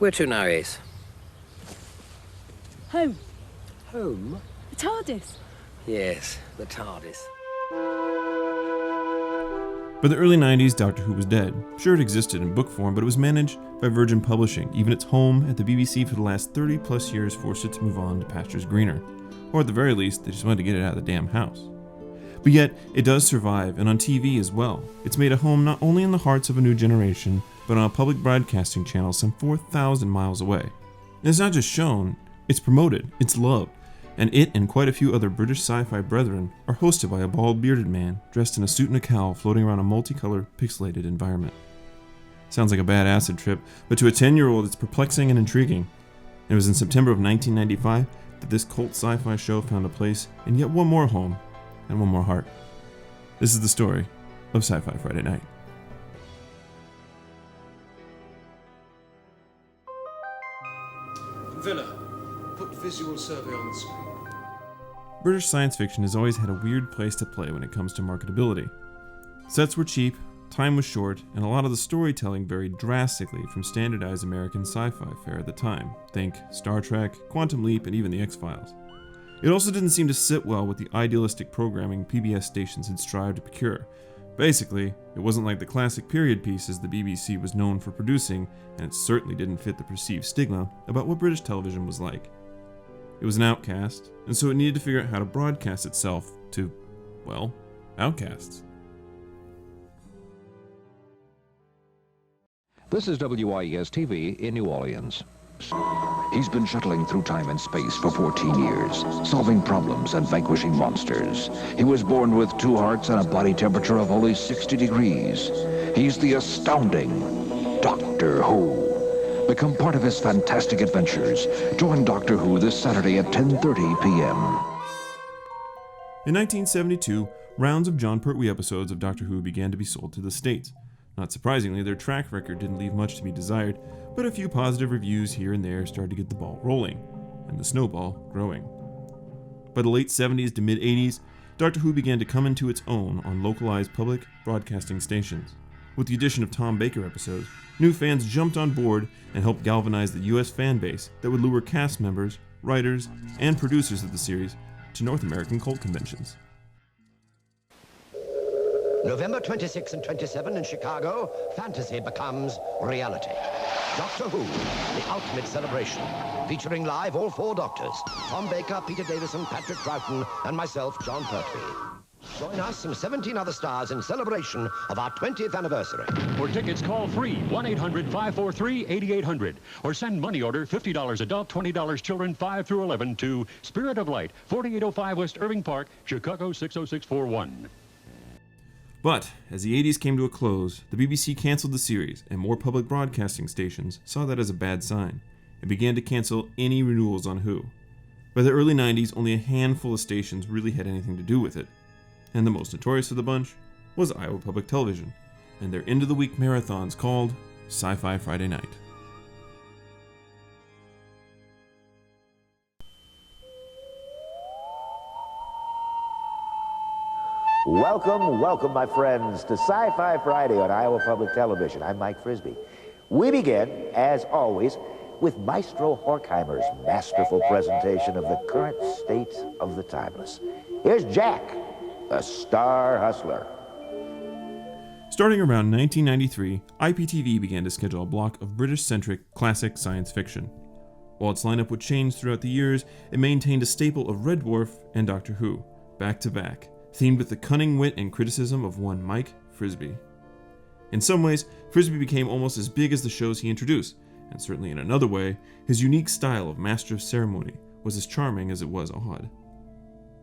Where to now, Ace? Home. Home? The TARDIS. Yes, the TARDIS. By the early 90s, Doctor Who was dead. Sure, it existed in book form, but it was managed by Virgin Publishing. Even its home at the BBC for the last 30 plus years forced it to move on to pastures greener. Or at the very least, they just wanted to get it out of the damn house. But yet, it does survive, and on TV as well. It's made a home not only in the hearts of a new generation, but on a public broadcasting channel some 4,000 miles away. And it's not just shown, it's promoted, it's loved, and it and quite a few other British sci-fi brethren are hosted by a bald bearded man dressed in a suit and a cowl floating around a multicolored, pixelated environment. Sounds like a bad acid trip, but to a 10-year-old it's perplexing and intriguing. It was in September of 1995 that this cult sci-fi show found a place in yet one more home and one more heart. This is the story of Sci Fi Friday Night. Villa, put visual survey on the screen. British science fiction has always had a weird place to play when it comes to marketability. Sets were cheap, time was short, and a lot of the storytelling varied drastically from standardized American sci-fi fare at the time. Think Star Trek, Quantum Leap, and even The X-Files. It also didn't seem to sit well with the idealistic programming PBS stations had strived to procure. Basically, it wasn't like the classic period pieces the BBC was known for producing, and it certainly didn't fit the perceived stigma about what British television was like. It was an outcast, and so it needed to figure out how to broadcast itself to, well, outcasts. This is WIES-TV in New Orleans. He's been shuttling through time and space for 14 years, solving problems and vanquishing monsters. He was born with 2 hearts and a body temperature of only 60 degrees. He's the astounding Doctor Who. Become part of his fantastic adventures. Join Doctor Who this Saturday at 10:30 p.m. In 1972, rounds of Jon Pertwee episodes of Doctor Who began to be sold to the States. Not surprisingly, their track record didn't leave much to be desired, but a few positive reviews here and there started to get the ball rolling, and the snowball growing. By the late 70s to mid-80s, Doctor Who began to come into its own on localized public broadcasting stations. With the addition of Tom Baker episodes, new fans jumped on board and helped galvanize the US fan base that would lure cast members, writers, and producers of the series to North American cult conventions. November 26 and 27 in Chicago, fantasy becomes reality. Doctor Who, the ultimate celebration, featuring live all 4 Doctors, Tom Baker, Peter Davison, Patrick Troughton, and myself, Jon Pertwee. Join us and 17 other stars in celebration of our 20th anniversary. For tickets, call free 1-800-543-8800 or send money order $50 adult, $20 children 5 through 11 to Spirit of Light, 4805 West Irving Park, Chicago 60641. But, as the 80s came to a close, the BBC canceled the series, and more public broadcasting stations saw that as a bad sign, and began to cancel any renewals on Who. By the early 90s, only a handful of stations really had anything to do with it, and the most notorious of the bunch was Iowa Public Television, and their end-of-the-week marathons called Sci Fi Friday Night. Welcome, my friends, to Sci Fi Friday on Iowa Public Television. I'm Mike Frisby. We begin, as always, with Maestro Horkheimer's masterful presentation of the current state of the timeless. Here's Jack, the Star Hustler. Starting around 1993, IPTV began to schedule a block of British-centric classic science fiction. While its lineup would change throughout the years, it maintained a staple of Red Dwarf and Doctor Who, back to back, themed with the cunning wit and criticism of one Mike Frisby. In some ways, Frisby became almost as big as the shows he introduced, and certainly in another way, his unique style of master of ceremony was as charming as it was odd.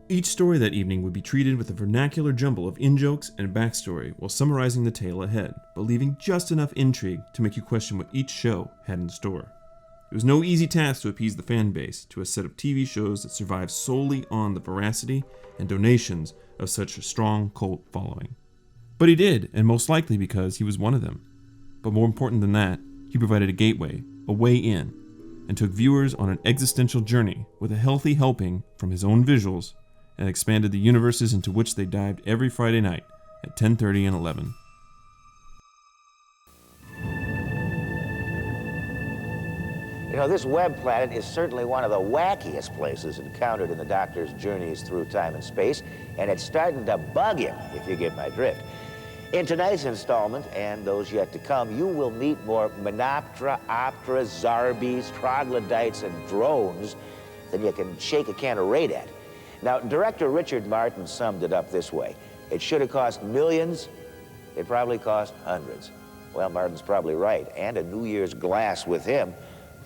Each story that evening would be treated with a vernacular jumble of in-jokes and backstory while summarizing the tale ahead, but leaving just enough intrigue to make you question what each show had in store. It was no easy task to appease the fan base to a set of TV shows that survived solely on the veracity and donations of such a strong cult following. But he did, and most likely because he was one of them. But more important than that, he provided a gateway, a way in, and took viewers on an existential journey with a healthy helping from his own visuals, and expanded the universes into which they dived every Friday night at 10:30 and 11. You know, this web planet is certainly one of the wackiest places encountered in the Doctor's journeys through time and space, and it's starting to bug him, if you get my drift. In tonight's installment, and those yet to come, you will meet more Menoptera, Optera, Zarbis, troglodytes, and drones than you can shake a can of raid at. Now, director Richard Martin summed it up this way. It should have cost millions. It probably cost hundreds. Well, Martin's probably right, and a New Year's glass with him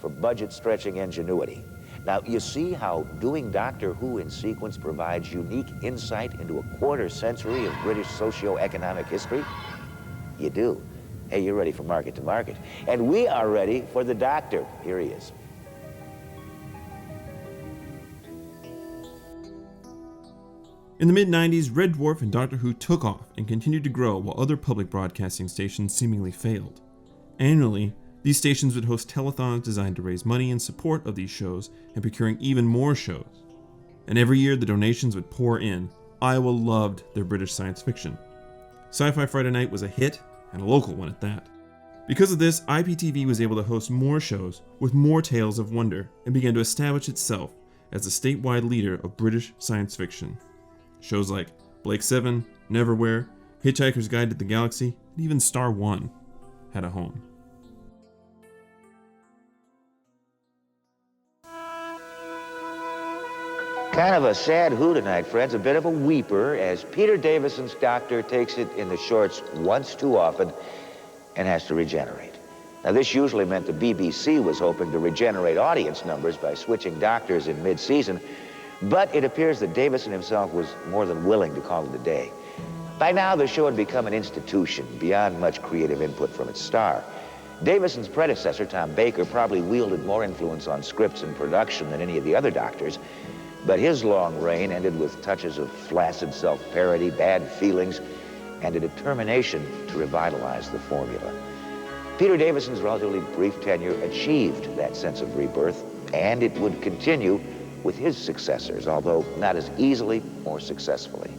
for budget-stretching ingenuity. Now, you see how doing Doctor Who in sequence provides unique insight into a quarter century of British socio-economic history? You do. Hey, you're ready for Market to Market. And we are ready for the Doctor. Here he is. In the mid-90s, Red Dwarf and Doctor Who took off and continued to grow while other public broadcasting stations seemingly failed. Annually, these stations would host telethons designed to raise money in support of these shows and procuring even more shows. And every year the donations would pour in. Iowa loved their British science fiction. Sci Fi Friday Night was a hit, and a local one at that. Because of this, IPTV was able to host more shows with more tales of wonder and began to establish itself as the statewide leader of British science fiction. Shows like Blake 7, Neverwhere, Hitchhiker's Guide to the Galaxy, and even Star 1 had a home. Kind of a sad Who tonight, friends, a bit of a weeper, as Peter Davison's Doctor takes it in the shorts once too often and has to regenerate. Now, this usually meant the BBC was hoping to regenerate audience numbers by switching doctors in mid-season, but it appears that Davison himself was more than willing to call it a day. By now, the show had become an institution beyond much creative input from its star. Davison's predecessor, Tom Baker, probably wielded more influence on scripts and production than any of the other doctors, but his long reign ended with touches of flaccid self-parody, bad feelings, and a determination to revitalize the formula. Peter Davison's relatively brief tenure achieved that sense of rebirth, and it would continue with his successors, although not as easily or successfully.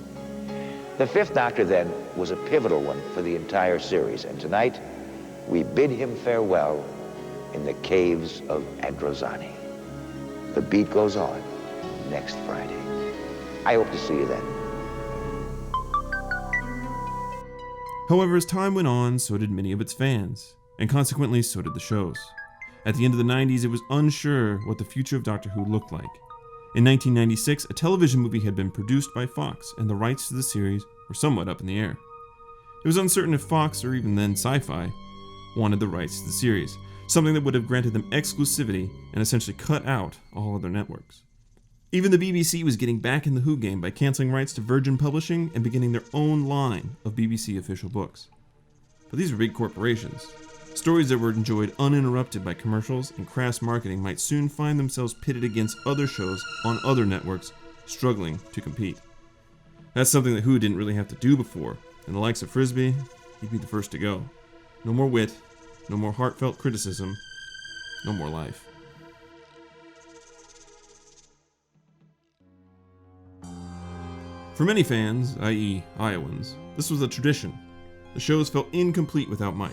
The Fifth Doctor, then, was a pivotal one for the entire series, and tonight, we bid him farewell in the caves of Androzani. The beat goes on next Friday. I hope to see you then. However, as time went on, so did many of its fans, and consequently so did the shows. At the end of the 90s, it was unsure what the future of Doctor Who looked like. In 1996, a television movie had been produced by Fox, and the rights to the series were somewhat up in the air. It was uncertain if Fox, or even then Sci-Fi, wanted the rights to the series, something that would have granted them exclusivity and essentially cut out all other networks. Even the BBC was getting back in the Who game by canceling rights to Virgin Publishing and beginning their own line of BBC official books. But these were big corporations. Stories that were enjoyed uninterrupted by commercials and crass marketing might soon find themselves pitted against other shows on other networks, struggling to compete. That's something that Who didn't really have to do before, and the likes of Frisbee, he'd be the first to go. No more wit, no more heartfelt criticism, no more life. For many fans, i.e. Iowans, this was a tradition. The shows felt incomplete without Mike.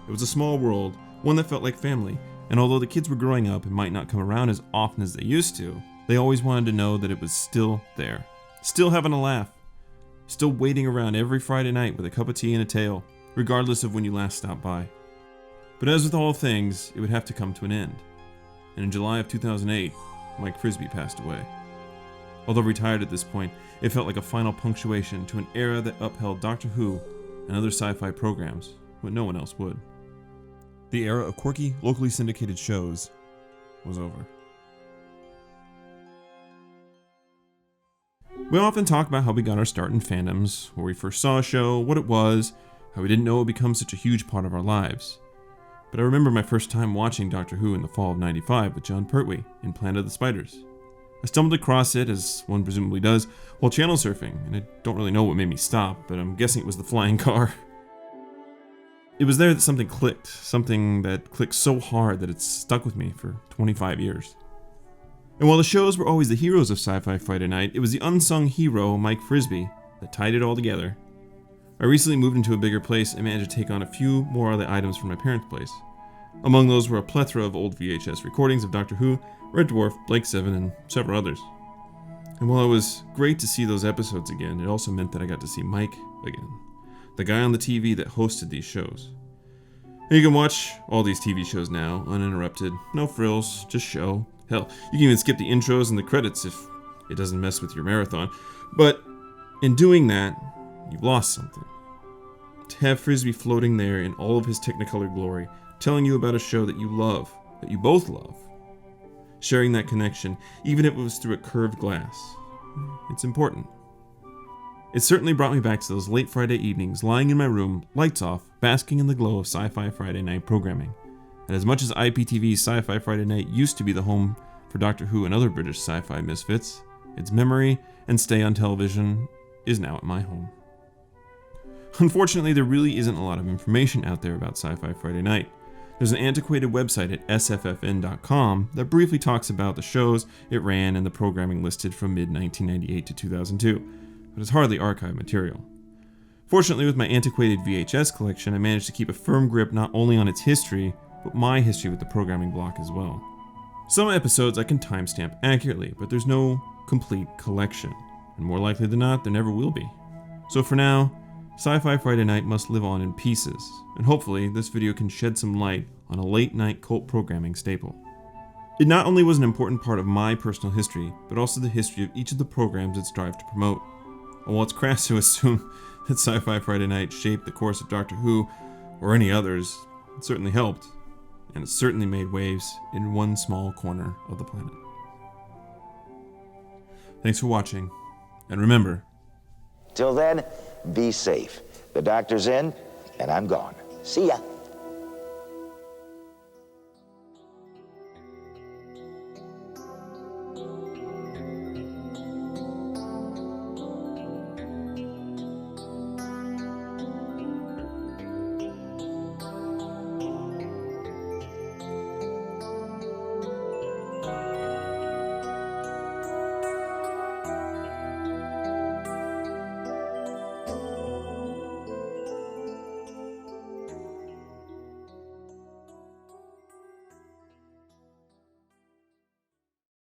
It was a small world, one that felt like family, and although the kids were growing up and might not come around as often as they used to, they always wanted to know that it was still there. Still having a laugh. Still waiting around every Friday night with a cup of tea and a tale, regardless of when you last stopped by. But as with all things, it would have to come to an end. And in July of 2008, Mike Frisbee passed away. Although retired at this point, it felt like a final punctuation to an era that upheld Doctor Who and other sci-fi programs when no one else would. The era of quirky, locally syndicated shows was over. We often talk about how we got our start in fandoms, where we first saw a show, what it was, how we didn't know it would become such a huge part of our lives. But I remember my first time watching Doctor Who in the fall of '95 with John Pertwee in Planet of the Spiders. I stumbled across it, as one presumably does, while channel surfing, and I don't really know what made me stop, but I'm guessing it was the flying car. It was there that something clicked, something that clicked so hard that it's stuck with me for 25 years. And while the shows were always the heroes of Sci-Fi Friday Night, it was the unsung hero, Mike Frisbee, that tied it all together. I recently moved into a bigger place and managed to take on a few more of the items from my parents' place. Among those were a plethora of old VHS recordings of Doctor Who, Red Dwarf, Blake 7, and several others. And while it was great to see those episodes again, it also meant that I got to see Mike again, the guy on the TV that hosted these shows. And you can watch all these TV shows now, uninterrupted, no frills, just show. Hell, you can even skip the intros and the credits if it doesn't mess with your marathon. But in doing that, you've lost something. To have Frisbee floating there in all of his Technicolor glory, telling you about a show that you love, that you both love, sharing that connection, even if it was through a curved glass, it's important. It certainly brought me back to those late Friday evenings, lying in my room, lights off, basking in the glow of Sci Fi Friday Night programming. And as much as IPTV's Sci Fi Friday Night used to be the home for Doctor Who and other British sci-fi misfits, its memory and stay on television is now at my home. Unfortunately, there really isn't a lot of information out there about Sci Fi Friday Night. There's an antiquated website at sffn.com that briefly talks about the shows it ran and the programming listed from mid-1998 to 2002, but it's hardly archive material. Fortunately, with my antiquated VHS collection, I managed to keep a firm grip not only on its history, but my history with the programming block as well. Some episodes I can timestamp accurately, but there's no complete collection, and more likely than not, there never will be. So for now, Sci-Fi Friday Night must live on in pieces, and hopefully this video can shed some light on a late-night cult programming staple. It not only was an important part of my personal history, but also the history of each of the programs it strived to promote. And while it's crass to assume that Sci-Fi Friday Night shaped the course of Doctor Who, or any others, it certainly helped, and it certainly made waves in one small corner of the planet. Thanks for watching, and remember, Till then, be safe. The doctor's in, and I'm gone. See ya.